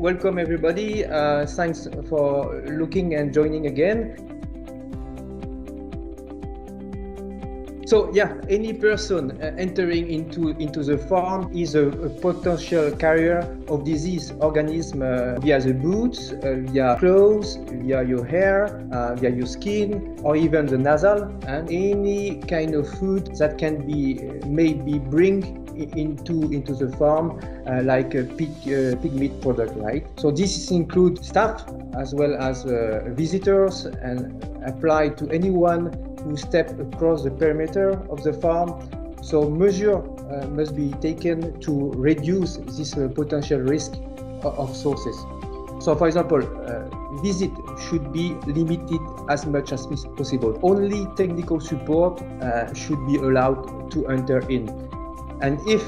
Welcome everybody. Thanks for looking and joining again. So yeah, any person entering into the farm is a potential carrier of disease organism via the boots, via clothes, via your hair, via your skin, or even the nasal, and any kind of food that can be maybe bring into the farm, like a pig meat product, right? So this includes staff as well as visitors, and apply to anyone who step across the perimeter of the farm. So measures must be taken to reduce this potential risk of sources. So for example, visit should be limited as much as possible. Only technical support should be allowed to enter in. And if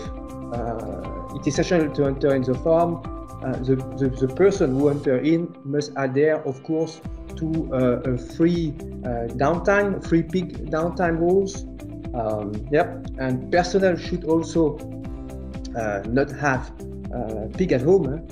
it is essential to enter in the farm, the person who enter in must adhere, of course, to a free pig downtime rules. And personnel should also not have pig at home.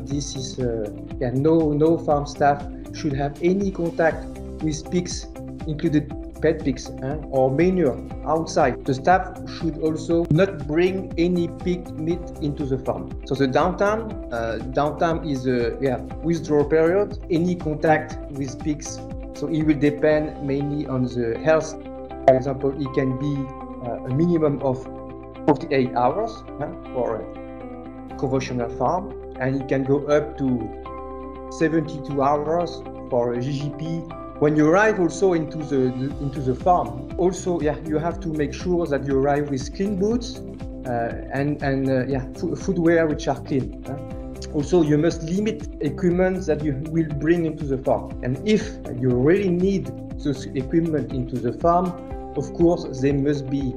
This is no farm staff should have any contact with pigs, included pet pigs or manure outside. The staff should also not bring any pig meat into the farm. So the downtime is a withdrawal period. Any contact with pigs, so it will depend mainly on the health. For example, it can be a minimum of 48 hours for a conventional farm, and it can go up to 72 hours for a GGP. When you arrive also into the farm, also you have to make sure that you arrive with clean boots and footwear which are clean. Also, you must limit equipment that you will bring into the farm. And if you really need those equipment into the farm, of course they must be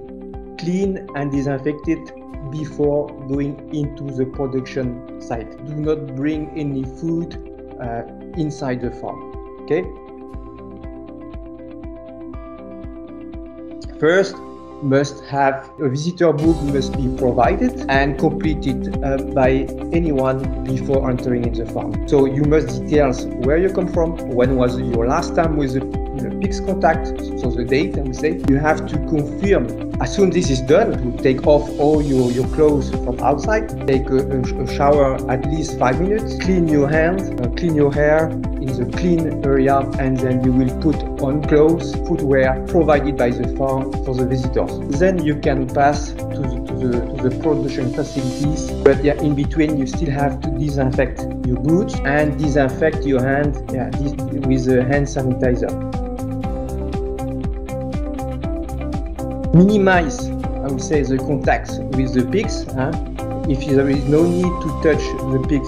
clean and disinfected before going into the production site. Do not bring any food inside the farm. Okay. First, must have a visitor book must be provided and completed by anyone before entering in the farm. So you must detail where you come from, when was your last time with the pig's contact, so the date, I would say. You have to confirm. As soon as this is done, to take off all your clothes from outside, take a shower at least 5 minutes, clean your hands, clean your hair in the clean area, and then you will put on clothes, footwear provided by the farm for the visitors. Then you can pass to the production facilities, but in between you still have to disinfect your boots and disinfect your hand with a hand sanitizer. Minimize, I would say, the contacts with the pigs. If there is no need to touch the pigs,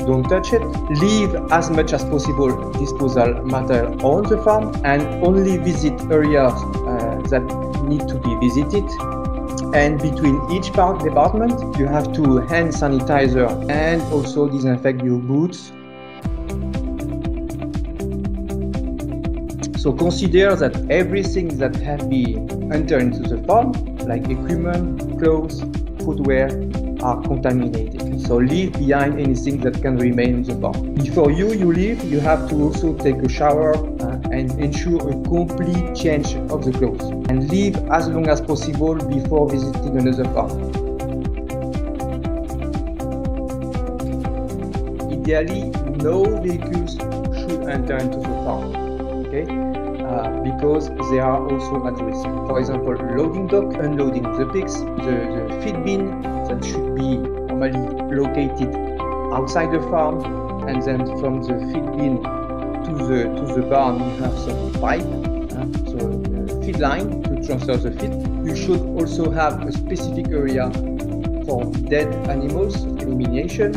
don't touch it. Leave as much as possible disposal matter on the farm, and only visit areas that need to be visited. And between each department, you have to hand sanitizer and also disinfect your boots. So consider that everything that has been entered into the farm, like equipment, clothes, footwear, are contaminated. So leave behind anything that can remain in the farm. Before you leave, you have to also take a shower and ensure a complete change of the clothes. And leave as long as possible before visiting another farm. Ideally, no vehicles should enter into the farm. Okay? Because they are also at risk. For example, loading dock, unloading the pigs, the feed bin that should be normally located outside the farm, and then from the feed bin to the barn you have some pipe, so feed line to transfer the feed. You should also have a specific area for dead animals elimination.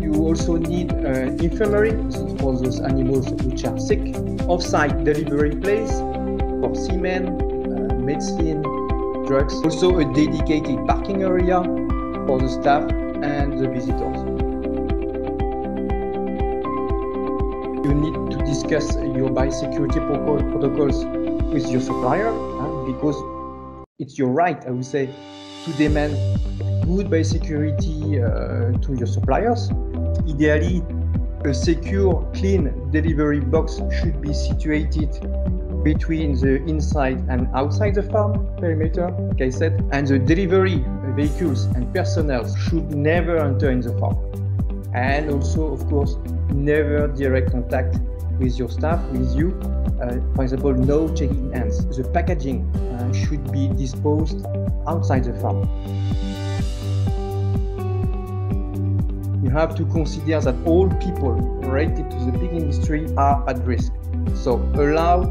You also need an infirmary for those animals which are sick. Off-site delivery place for semen, medicine, drugs. Also a dedicated parking area for the staff and the visitors. You need to discuss your biosecurity protocols with your supplier, because it's your right, I would say, to demand good biosecurity to your suppliers. Ideally, a secure, clean delivery box should be situated between the inside and outside the farm perimeter, like I said, and the delivery vehicles and personnel should never enter in the farm. And also, of course, never direct contact with your staff, with you. For example, no shaking hands. The packaging should be disposed outside the farm. You have to consider that all people related to the pig industry are at risk. So allow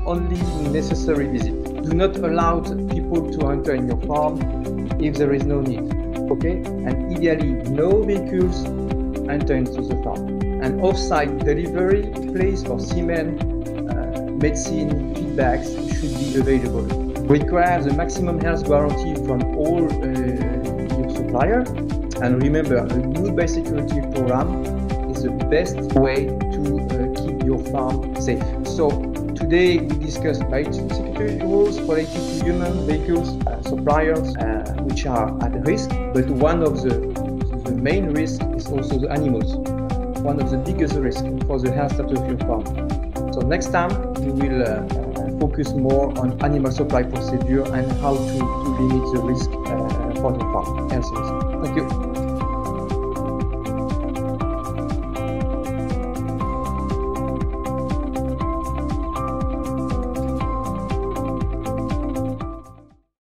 only necessary visit. Do not allow people to enter in your farm if there is no need. Okay? And ideally, no vehicles enter into the farm. An off-site delivery place for semen, medicine, feedbacks should be available. Require the maximum health guarantee from all your suppliers. And remember, a good biosecurity program is the best way to keep your farm safe. So today we discussed biosecurity rules related to human vehicles, suppliers, which are at risk. But one of the main risks is also the animals. One of the biggest risks for the health of your farm. So next time we will focus more on animal supply procedure and how to limit the risk for the farm. Thank you.